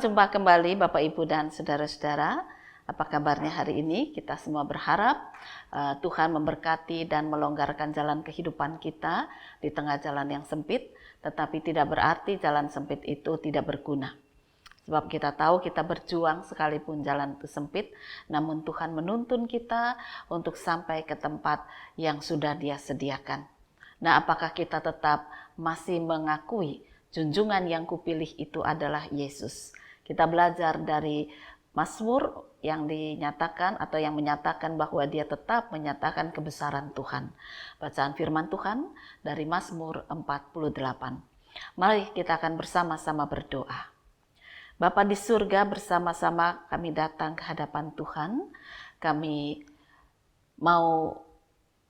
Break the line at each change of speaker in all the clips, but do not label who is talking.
jumpa kembali Bapak Ibu dan Saudara-saudara. Apa kabarnya hari ini? Kita semua berharap Tuhan memberkati dan melonggarkan jalan kehidupan kita di tengah jalan yang sempit, tetapi tidak berarti jalan sempit itu tidak berguna. Sebab kita tahu kita berjuang sekalipun jalan itu sempit, namun Tuhan menuntun kita untuk sampai ke tempat yang sudah Dia sediakan. Nah, apakah kita tetap masih mengakui junjungan yang kupilih itu adalah Yesus? Kita belajar dari Mazmur yang dinyatakan atau yang menyatakan bahwa Dia tetap menyatakan kebesaran Tuhan. Bacaan firman Tuhan dari Mazmur 48. Mari kita akan bersama-sama berdoa. Bapa di surga, bersama-sama kami datang ke hadapan Tuhan. Kami mau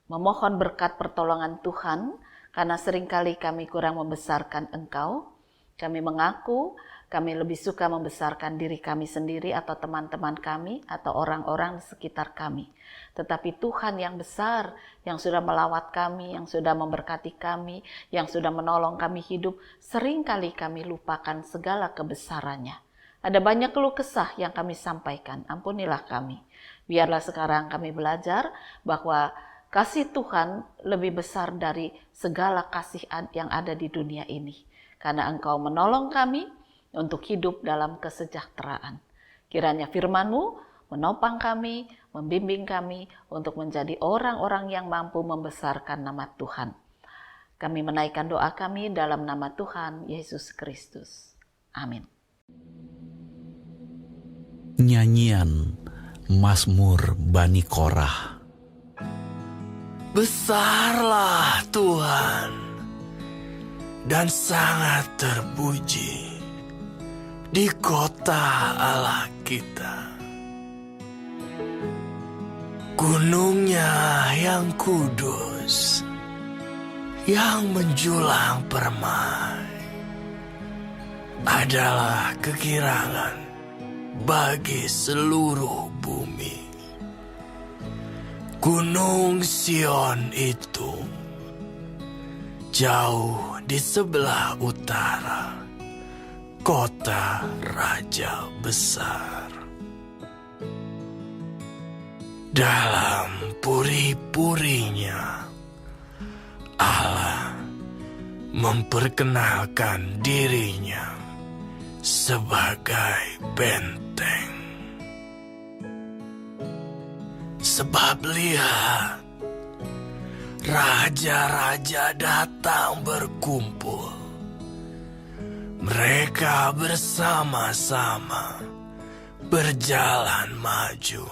memohon berkat pertolongan Tuhan, karena seringkali kami kurang membesarkan Engkau. Kami mengaku kami lebih suka membesarkan diri kami sendiri atau teman-teman kami atau orang-orang di sekitar kami. Tetapi Tuhan yang besar, yang sudah melawat kami, yang sudah memberkati kami, yang sudah menolong kami hidup, seringkali kami lupakan segala kebesarannya. Ada banyak keluh kesah yang kami sampaikan, ampunilah kami. Biarlah sekarang kami belajar bahwa kasih Tuhan lebih besar dari segala kasih yang ada di dunia ini. Karena Engkau menolong kami untuk hidup dalam kesejahteraan. Kiranya firman-Mu menopang kami, membimbing kami untuk menjadi orang-orang yang mampu membesarkan nama Tuhan. Kami menaikkan doa kami dalam nama Tuhan Yesus Kristus. Amin.
Nyanyian Mazmur Bani Korah. Besarlah Tuhan dan sangat terpuji di kota Allah kita. Gunungnya yang kudus, yang menjulang permai, adalah kekirangan bagi seluruh bumi. Gunung Sion itu jauh di sebelah utara, kota Raja besar. Dalam puri-purinya, Allah memperkenalkan dirinya sebagai benteng. Sebab lihat, raja-raja datang berkumpul. Mereka bersama-sama berjalan maju.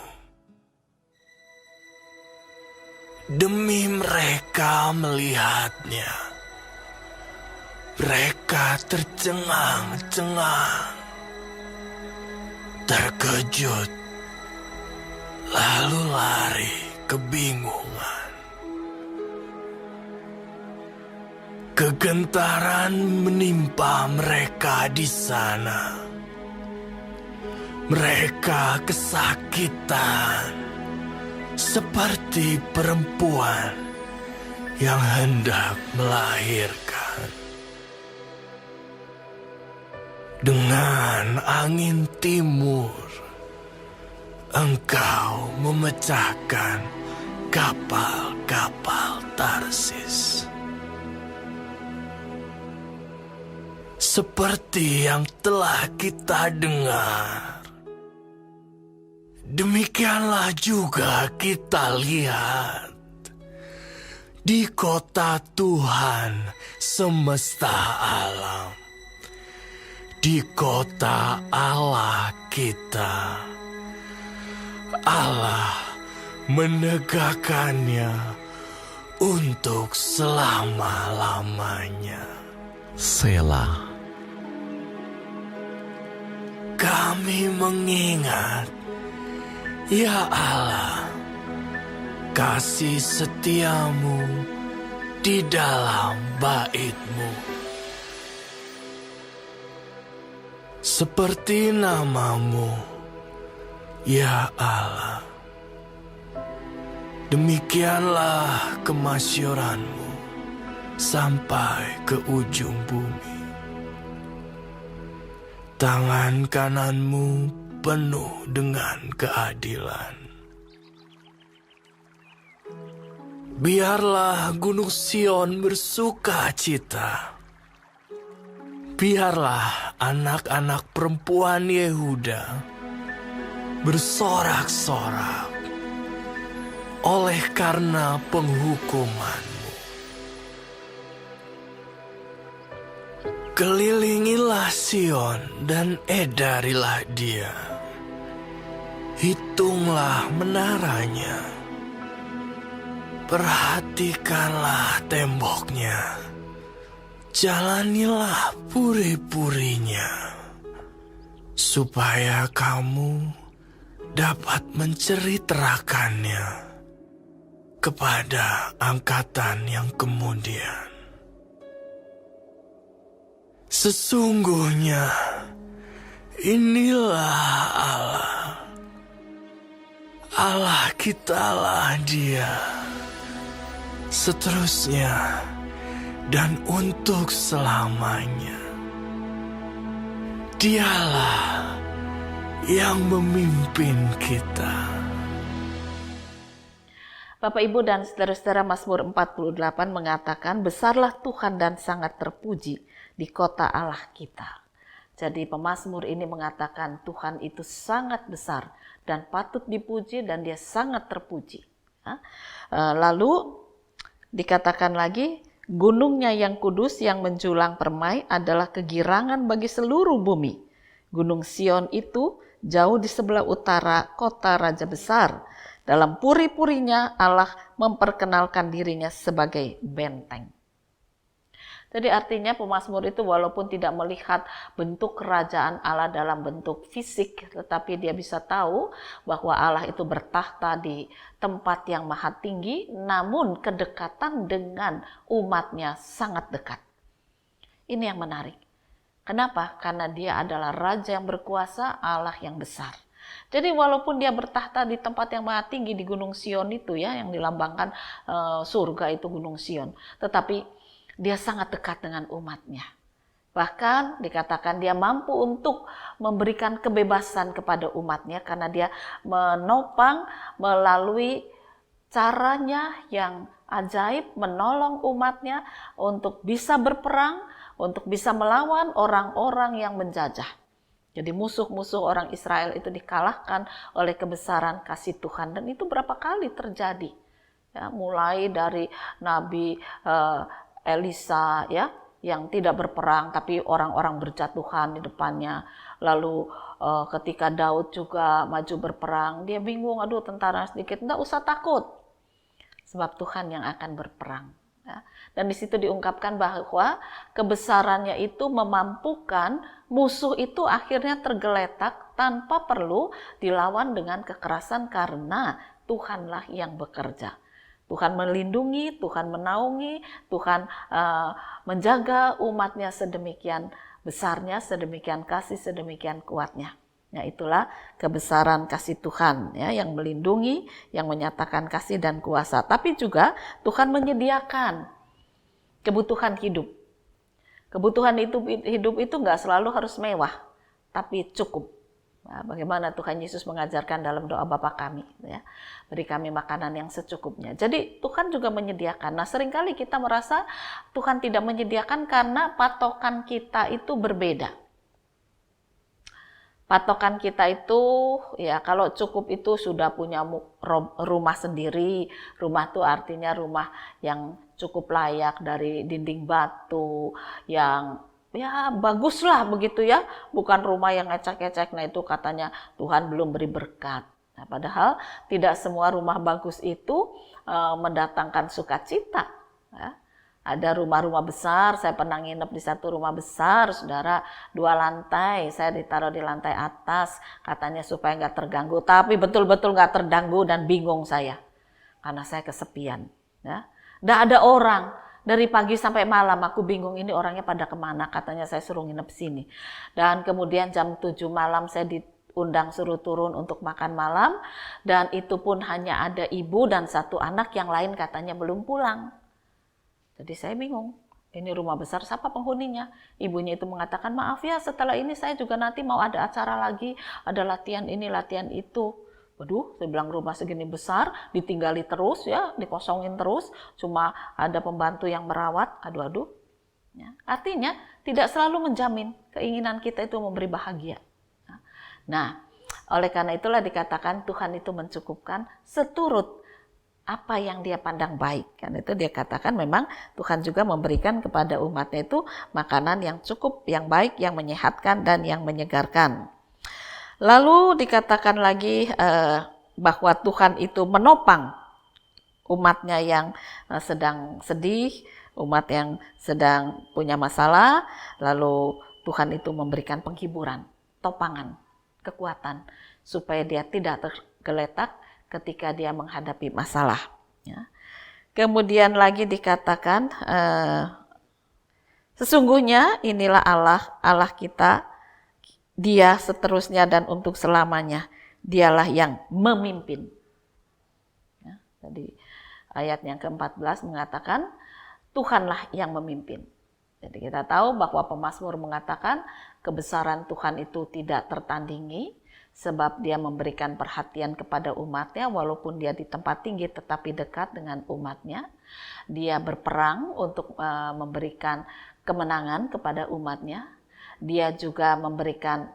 Demi mereka melihatnya, mereka tercengang-cengang, terkejut, lalu lari kebingungan. Kegentaran menimpa mereka di sana. Mereka kesakitan seperti perempuan yang hendak melahirkan. Dengan angin timur, Engkau memecahkan kapal-kapal Tarsis. Seperti yang telah kita dengar, demikianlah juga kita lihat di kota Tuhan semesta alam, di kota Allah kita. Allah menegakkannya untuk selama-lamanya. Selah. Kami mengingat, ya Allah, kasih setiamu di dalam bait-Mu. Seperti nama-Mu, ya Allah, demikianlah kemasyuran-Mu sampai ke ujung bumi. Tangan kananmu penuh dengan keadilan. Biarlah Gunung Sion bersuka cita. Biarlah anak-anak perempuan Yehuda bersorak-sorak oleh karena penghukumanmu. Kelilingilah Sion dan edarilah dia. Hitunglah menaranya. Perhatikanlah temboknya. Jalanilah puri-purinya. Supaya kamu dapat menceritakannya kepada angkatan yang kemudian. Sesungguhnya inilah Allah. Allah kitalah Dia. Seterusnya dan untuk selamanya. Dialah yang memimpin kita.
Bapak, Ibu, dan saudara-saudara, Mazmur 48 mengatakan, besarlah Tuhan dan sangat terpuji di kota Allah kita. Jadi pemazmur ini mengatakan Tuhan itu sangat besar dan patut dipuji dan dia sangat terpuji. Lalu dikatakan lagi, gunungnya yang kudus yang menjulang permai adalah kegirangan bagi seluruh bumi. Gunung Sion itu jauh di sebelah utara kota Raja Besar. Dalam puri-purinya Allah memperkenalkan dirinya sebagai benteng. Jadi artinya pemazmur itu walaupun tidak melihat bentuk kerajaan Allah dalam bentuk fisik, tetapi dia bisa tahu bahwa Allah itu bertahta di tempat yang maha tinggi, namun kedekatan dengan umatnya sangat dekat. Ini yang menarik. Kenapa? Karena dia adalah Raja yang berkuasa, Allah yang besar. Jadi walaupun dia bertahta di tempat yang maha tinggi di Gunung Sion itu ya, yang dilambangkan surga itu Gunung Sion, tetapi dia sangat dekat dengan umatnya. Bahkan dikatakan dia mampu untuk memberikan kebebasan kepada umatnya karena dia menopang melalui caranya yang ajaib, menolong umatnya untuk bisa berperang, untuk bisa melawan orang-orang yang menjajah. Jadi musuh-musuh orang Israel itu dikalahkan oleh kebesaran kasih Tuhan, dan itu berapa kali terjadi. Ya, mulai dari Nabi Elisa ya, yang tidak berperang tapi orang-orang berjatuhan di depannya. Lalu ketika Daud juga maju berperang, dia bingung, aduh tentara sedikit, enggak usah takut. Sebab Tuhan yang akan berperang. Ya. Dan di situ diungkapkan bahwa kebesarannya itu memampukan musuh itu akhirnya tergeletak tanpa perlu dilawan dengan kekerasan karena Tuhanlah yang bekerja. Tuhan melindungi, Tuhan menaungi, Tuhan menjaga umatnya sedemikian besarnya, sedemikian kasih, sedemikian kuatnya. Nah, itulah kebesaran kasih Tuhan ya, yang melindungi, yang menyatakan kasih dan kuasa. Tapi juga Tuhan menyediakan kebutuhan hidup. Kebutuhan hidup itu nggak selalu harus mewah, tapi cukup. Nah, bagaimana Tuhan Yesus mengajarkan dalam doa Bapa kami, ya, beri kami makanan yang secukupnya. Jadi Tuhan juga menyediakan. Nah, seringkali kita merasa Tuhan tidak menyediakan karena patokan kita itu berbeda. Patokan kita itu, ya kalau cukup itu sudah punya rumah sendiri. Rumah itu artinya rumah yang cukup layak dari dinding batu, yang ya baguslah begitu ya, bukan rumah yang ecek-ecek. Nah itu katanya Tuhan belum beri berkat. Nah, padahal tidak semua rumah bagus itu mendatangkan sukacita. Ya. Ada rumah-rumah besar, saya pernah nginep di satu rumah besar, saudara, 2 lantai, saya ditaruh di lantai atas, katanya supaya nggak terganggu, tapi betul-betul nggak terganggu dan bingung saya, karena saya kesepian. Ya. Nggak ada orang. Dari pagi sampai malam aku bingung ini orangnya pada kemana, katanya saya suruh nginep sini. Dan kemudian jam 7 malam saya diundang suruh turun untuk makan malam, dan itu pun hanya ada ibu dan 1 anak, yang lain katanya belum pulang. Jadi saya bingung, ini rumah besar, siapa penghuninya? Ibunya itu mengatakan, maaf ya, setelah ini saya juga nanti mau ada acara lagi, ada latihan ini, latihan itu. Waduh, saya bilang rumah segini besar, ditinggali terus ya, dikosongin terus, cuma ada pembantu yang merawat, aduh. Ya, artinya tidak selalu menjamin keinginan kita itu memberi bahagia. Nah, oleh karena itulah dikatakan Tuhan itu mencukupkan seturut apa yang dia pandang baik. Karena itu dia katakan memang Tuhan juga memberikan kepada umatnya itu makanan yang cukup, yang baik, yang menyehatkan dan yang menyegarkan. Lalu dikatakan lagi bahwa Tuhan itu menopang umatnya yang sedang sedih, umat yang sedang punya masalah, lalu Tuhan itu memberikan penghiburan, topangan, kekuatan, supaya dia tidak tergeletak ketika dia menghadapi masalah. Ya. Kemudian lagi dikatakan, sesungguhnya inilah Allah kita, Dia seterusnya dan untuk selamanya. Dialah yang memimpin. Ya, tadi ayat yang ke-14 mengatakan, Tuhanlah yang memimpin. Jadi kita tahu bahwa pemazmur mengatakan kebesaran Tuhan itu tidak tertandingi, sebab dia memberikan perhatian kepada umatnya, walaupun dia di tempat tinggi tetapi dekat dengan umatnya. Dia berperang untuk memberikan kemenangan kepada umatnya. Dia juga memberikan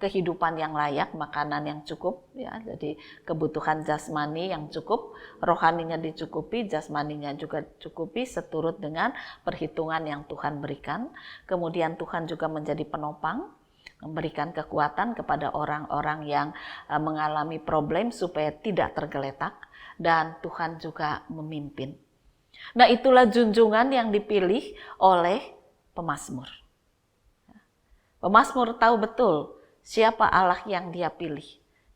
kehidupan yang layak, makanan yang cukup, ya. Jadi kebutuhan jasmani yang cukup, rohaninya dicukupi, jasmaninya juga cukupi seturut dengan perhitungan yang Tuhan berikan. Kemudian Tuhan juga menjadi penopang, memberikan kekuatan kepada orang-orang yang mengalami problem supaya tidak tergeletak, dan Tuhan juga memimpin. Nah, itulah junjungan yang dipilih oleh pemazmur. Pemazmur tahu betul siapa Allah yang dia pilih,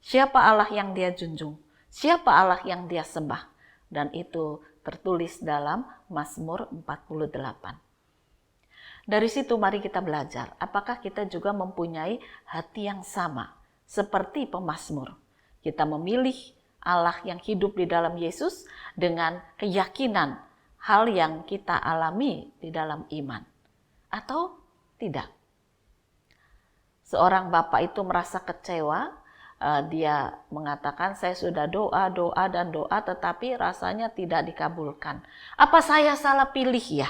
siapa Allah yang dia junjung, siapa Allah yang dia sembah, dan itu tertulis dalam Mazmur 48. Dari situ mari kita belajar, apakah kita juga mempunyai hati yang sama seperti pemazmur. Kita memilih Allah yang hidup di dalam Yesus dengan keyakinan hal yang kita alami di dalam iman. Atau tidak. Seorang bapak itu merasa kecewa, dia mengatakan saya sudah doa tetapi rasanya tidak dikabulkan. Apa saya salah pilih ya?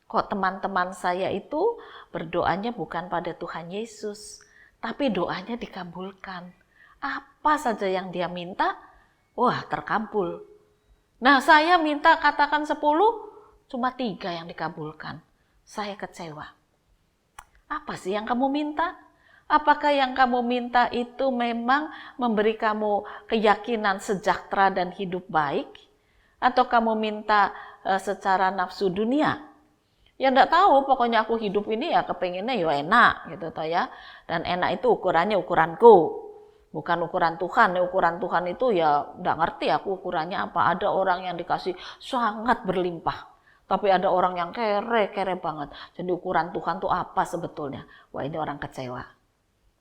Kok teman-teman saya itu berdoanya bukan pada Tuhan Yesus, tapi doanya dikabulkan. Apa saja yang dia minta, wah terkabul. Nah, saya minta katakan 10, cuma 3 yang dikabulkan. Saya kecewa. Apa sih yang kamu minta? Apakah yang kamu minta itu memang memberi kamu keyakinan sejahtera dan hidup baik? Atau kamu minta secara nafsu dunia? Ya enggak tahu, pokoknya aku hidup ini ya kepengennya ya enak gitu toh ya. Dan enak itu ukurannya ukuranku. Bukan ukuran Tuhan. Ukuran Tuhan itu ya enggak ngerti aku ukurannya apa. Ada orang yang dikasih sangat berlimpah. Tapi ada orang yang kere banget. Jadi ukuran Tuhan itu apa sebetulnya? Wah, ini orang kecewa.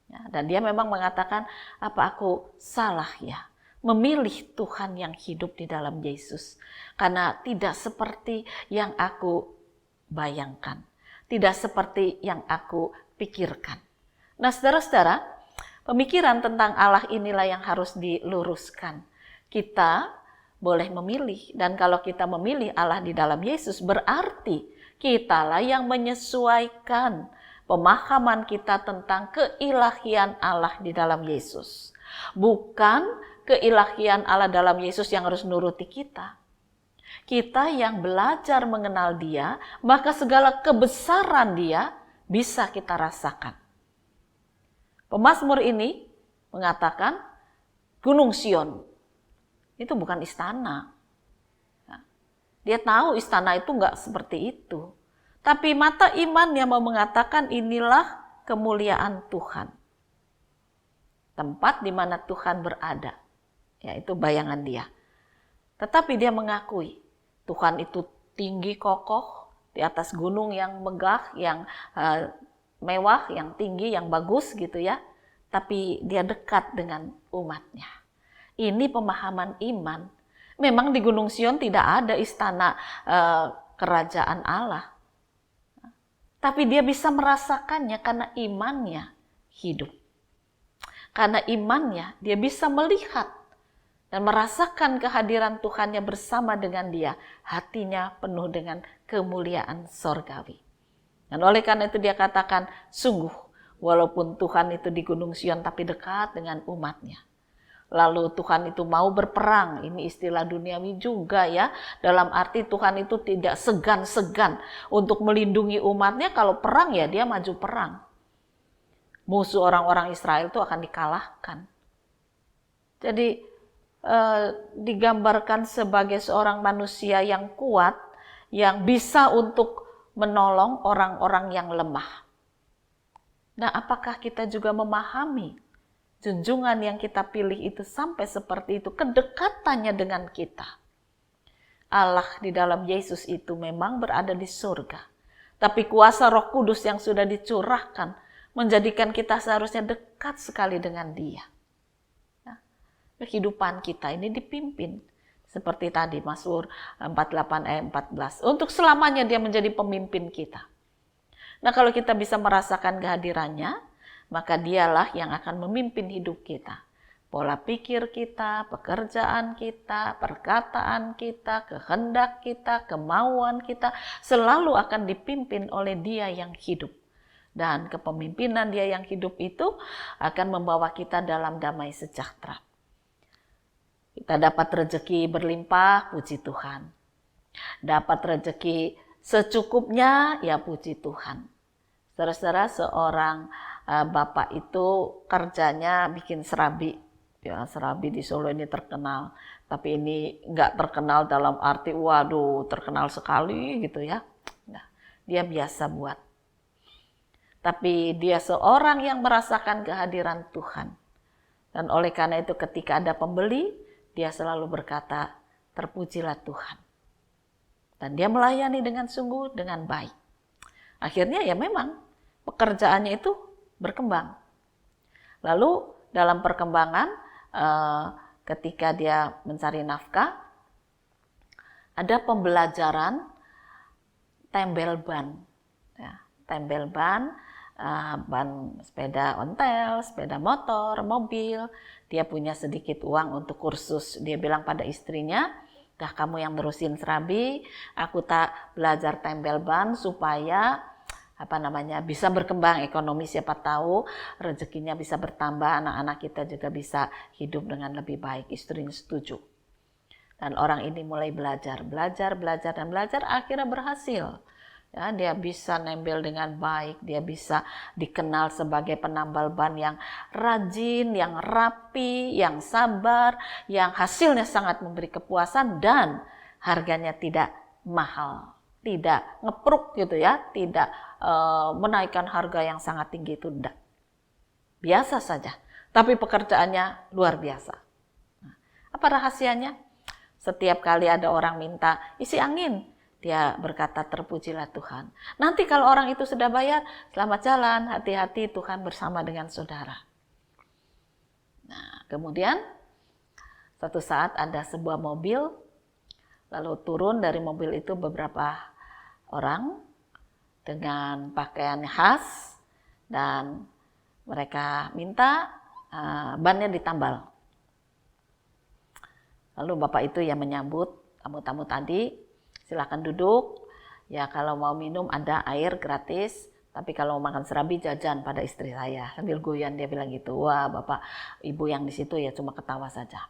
Ya, dan dia memang mengatakan, apa aku salah ya? Memilih Tuhan yang hidup di dalam Yesus. Karena tidak seperti yang aku bayangkan. Tidak seperti yang aku pikirkan. Nah, saudara-saudara, pemikiran tentang Allah inilah yang harus diluruskan. Kita boleh memilih, dan kalau kita memilih Allah di dalam Yesus, berarti kitalah yang menyesuaikan pemahaman kita tentang keilahian Allah di dalam Yesus. Bukan keilahian Allah dalam Yesus yang harus nuruti kita. Kita yang belajar mengenal Dia, maka segala kebesaran Dia bisa kita rasakan. Pemazmur ini mengatakan Gunung Sion itu bukan istana. Dia tahu istana itu enggak seperti itu. Tapi mata iman yang mau mengatakan inilah kemuliaan Tuhan. Tempat di mana Tuhan berada. Yaitu bayangan dia. Tetapi dia mengakui Tuhan itu tinggi kokoh di atas gunung yang megah, yang mewah, yang tinggi, yang bagus gitu ya. Tapi dia dekat dengan umatnya. Ini pemahaman iman. Memang di Gunung Sion tidak ada istana kerajaan Allah. Tapi dia bisa merasakannya karena imannya hidup. Karena imannya dia bisa melihat dan merasakan kehadiran Tuhannya bersama dengan dia. Hatinya penuh dengan kemuliaan sorgawi. Dan oleh karena itu dia katakan, sungguh walaupun Tuhan itu di Gunung Sion tapi dekat dengan umatnya. Lalu Tuhan itu mau berperang, ini istilah duniawi juga ya. Dalam arti Tuhan itu tidak segan-segan untuk melindungi umatnya. Kalau perang ya dia maju perang. Musuh orang-orang Israel itu akan dikalahkan. Jadi digambarkan sebagai seorang manusia yang kuat, yang bisa untuk menolong orang-orang yang lemah. Nah, apakah kita juga memahami junjungan yang kita pilih itu sampai seperti itu, kedekatannya dengan kita? Allah di dalam Yesus itu memang berada di surga, tapi kuasa Roh Kudus yang sudah dicurahkan menjadikan kita seharusnya dekat sekali dengan Dia. Kehidupan kita ini dipimpin seperti tadi Mazmur 48 ayat 14. Untuk selamanya dia menjadi pemimpin kita. Nah, kalau kita bisa merasakan kehadirannya, maka dialah yang akan memimpin hidup kita. Pola pikir kita, pekerjaan kita, perkataan kita, kehendak kita, kemauan kita selalu akan dipimpin oleh Dia yang hidup. Dan kepemimpinan Dia yang hidup itu akan membawa kita dalam damai sejahtera. Kita dapat rezeki berlimpah, puji Tuhan. Dapat rezeki secukupnya, ya puji Tuhan. Saudara-saudara, seorang bapak itu kerjanya bikin serabi. Ya, serabi di Solo ini terkenal. Tapi ini nggak terkenal dalam arti, waduh terkenal sekali gitu ya. Nah, dia biasa buat. Tapi dia seorang yang merasakan kehadiran Tuhan. Dan oleh karena itu ketika ada pembeli, dia selalu berkata, terpujilah Tuhan. Dan dia melayani dengan sungguh, dengan baik. Akhirnya ya memang pekerjaannya itu berkembang. Lalu dalam perkembangan ketika dia mencari nafkah, ada pembelajaran tembel ban. Ya, tembel ban, ban sepeda ontel, sepeda motor, mobil. Dia punya sedikit uang untuk kursus. Dia bilang pada istrinya, dah kamu yang terusin serabi, aku tak belajar tembel ban supaya bisa berkembang ekonomi, siapa tahu rezekinya bisa bertambah, anak-anak kita juga bisa hidup dengan lebih baik. Istrinya setuju. Dan orang ini mulai belajar, akhirnya berhasil. Ya, dia bisa nempel dengan baik, dia bisa dikenal sebagai penambal ban yang rajin, yang rapi, yang sabar, yang hasilnya sangat memberi kepuasan dan harganya tidak mahal, tidak ngepruk gitu ya, tidak menaikkan harga yang sangat tinggi, itu enggak. Biasa saja, tapi pekerjaannya luar biasa. Nah, apa rahasianya? Setiap kali ada orang minta isi angin, dia berkata terpujilah Tuhan. Nanti kalau orang itu sudah bayar, selamat jalan, hati-hati Tuhan bersama dengan saudara. Nah, kemudian suatu saat ada sebuah mobil, lalu turun dari mobil itu beberapa orang dengan pakaian khas dan mereka minta bannya ditambal. Lalu bapak itu yang menyambut tamu-tamu tadi, silakan duduk, ya kalau mau minum ada air gratis, tapi kalau mau makan serabi jajan pada istri saya. Sambil goyan dia bilang gitu, wah bapak ibu yang di situ ya cuma ketawa saja.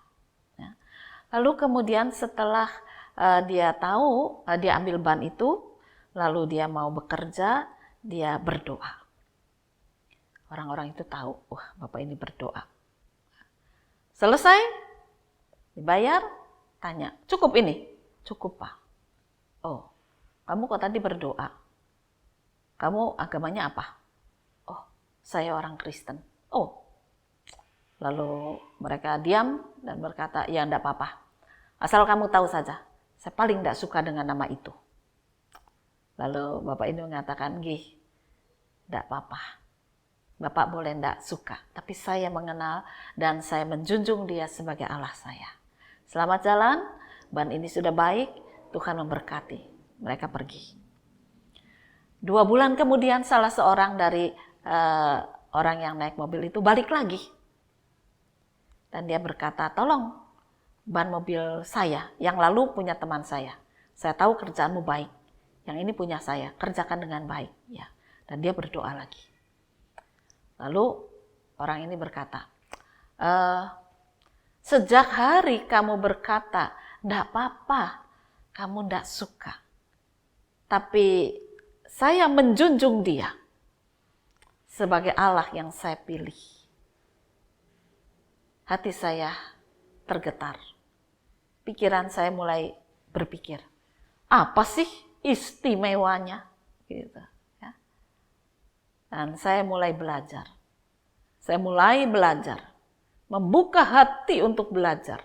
Ya. Lalu kemudian setelah dia tahu, dia ambil ban itu, lalu dia mau bekerja, dia berdoa. Orang-orang itu tahu, wah bapak ini berdoa. Selesai, dibayar, tanya, cukup ini? Cukup Pak. Oh, kamu kok tadi berdoa? Kamu agamanya apa? Oh, saya orang Kristen. Oh, lalu mereka diam dan berkata, ya enggak apa-apa. Asal kamu tahu saja, saya paling enggak suka dengan nama itu. Lalu bapak ini mengatakan, gih, enggak apa-apa. Bapak boleh enggak suka, tapi saya mengenal dan saya menjunjung dia sebagai Allah saya. Selamat jalan, ban ini sudah baik, Tuhan memberkati. Mereka pergi. 2 bulan kemudian salah seorang dari orang yang naik mobil itu balik lagi. Dan dia berkata, tolong ban mobil saya, yang lalu punya teman saya. Saya tahu kerjaanmu baik, yang ini punya saya, kerjakan dengan baik. Ya. Dan dia berdoa lagi. Lalu orang ini berkata, sejak hari kamu berkata, enggak apa-apa, kamu enggak suka. Tapi saya menjunjung dia sebagai Allah yang saya pilih. Hati saya tergetar. Pikiran saya mulai berpikir, apa sih istimewanya? Gitu, ya. Dan saya mulai belajar. Saya mulai belajar. Membuka hati untuk belajar.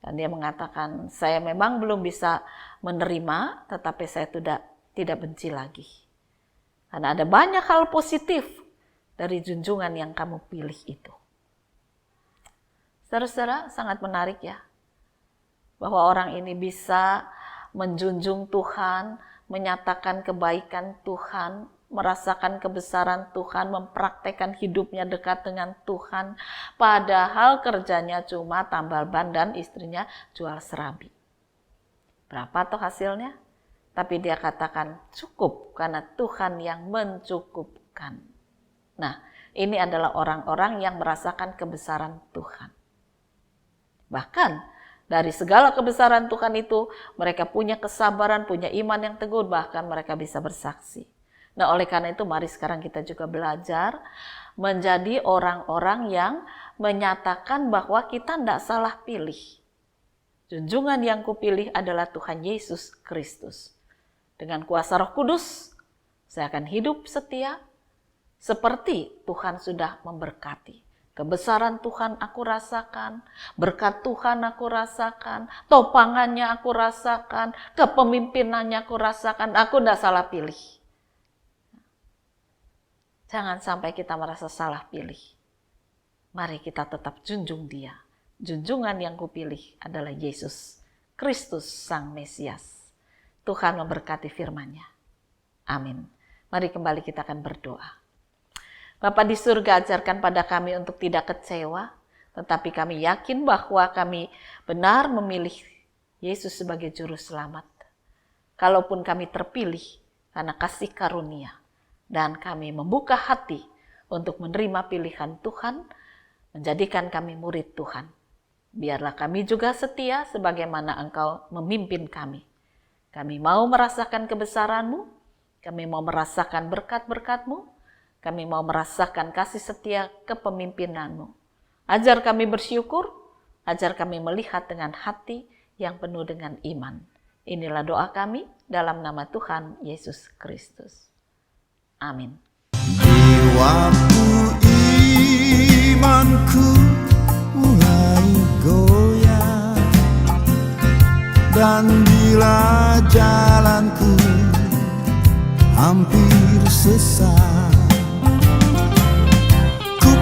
Dan dia mengatakan, saya memang belum bisa menerima, tetapi saya tidak benci lagi. Karena ada banyak hal positif dari junjungan yang kamu pilih itu. Saudara-saudara, sangat menarik ya, bahwa orang ini bisa menjunjung Tuhan, menyatakan kebaikan Tuhan, merasakan kebesaran Tuhan, mempraktekkan hidupnya dekat dengan Tuhan, padahal kerjanya cuma tambal ban dan istrinya jual serabi. Berapa tuh hasilnya? Tapi dia katakan cukup karena Tuhan yang mencukupkan. Nah, ini adalah orang-orang yang merasakan kebesaran Tuhan. Bahkan dari segala kebesaran Tuhan itu, mereka punya kesabaran, punya iman yang teguh, bahkan mereka bisa bersaksi. Nah, oleh karena itu mari sekarang kita juga belajar menjadi orang-orang yang menyatakan bahwa kita tidak salah pilih. Junjungan yang kupilih adalah Tuhan Yesus Kristus. Dengan kuasa Roh Kudus, saya akan hidup setia seperti Tuhan sudah memberkati. Kebesaran Tuhan aku rasakan, berkat Tuhan aku rasakan, topangannya aku rasakan, kepemimpinannya aku rasakan, aku tidak salah pilih. Jangan sampai kita merasa salah pilih. Mari kita tetap junjung dia. Junjungan yang kupilih adalah Yesus Kristus Sang Mesias. Tuhan memberkati firman-Nya. Amin. Mari kembali kita akan berdoa. Bapa di surga, ajarkan pada kami untuk tidak kecewa, tetapi kami yakin bahwa kami benar memilih Yesus sebagai juru selamat. Kalaupun kami terpilih karena kasih karunia, dan kami membuka hati untuk menerima pilihan Tuhan, menjadikan kami murid Tuhan. Biarlah kami juga setia sebagaimana Engkau memimpin kami. Kami mau merasakan kebesaran-Mu, kami mau merasakan berkat-berkat-Mu, kami mau merasakan kasih setia kepemimpinan-Mu. Ajar kami bersyukur, ajar kami melihat dengan hati yang penuh dengan iman. Inilah doa kami dalam nama Tuhan Yesus Kristus. Amin.
Di waktu imanku mulai goyah, dan bila jalanku hampir sesat, ku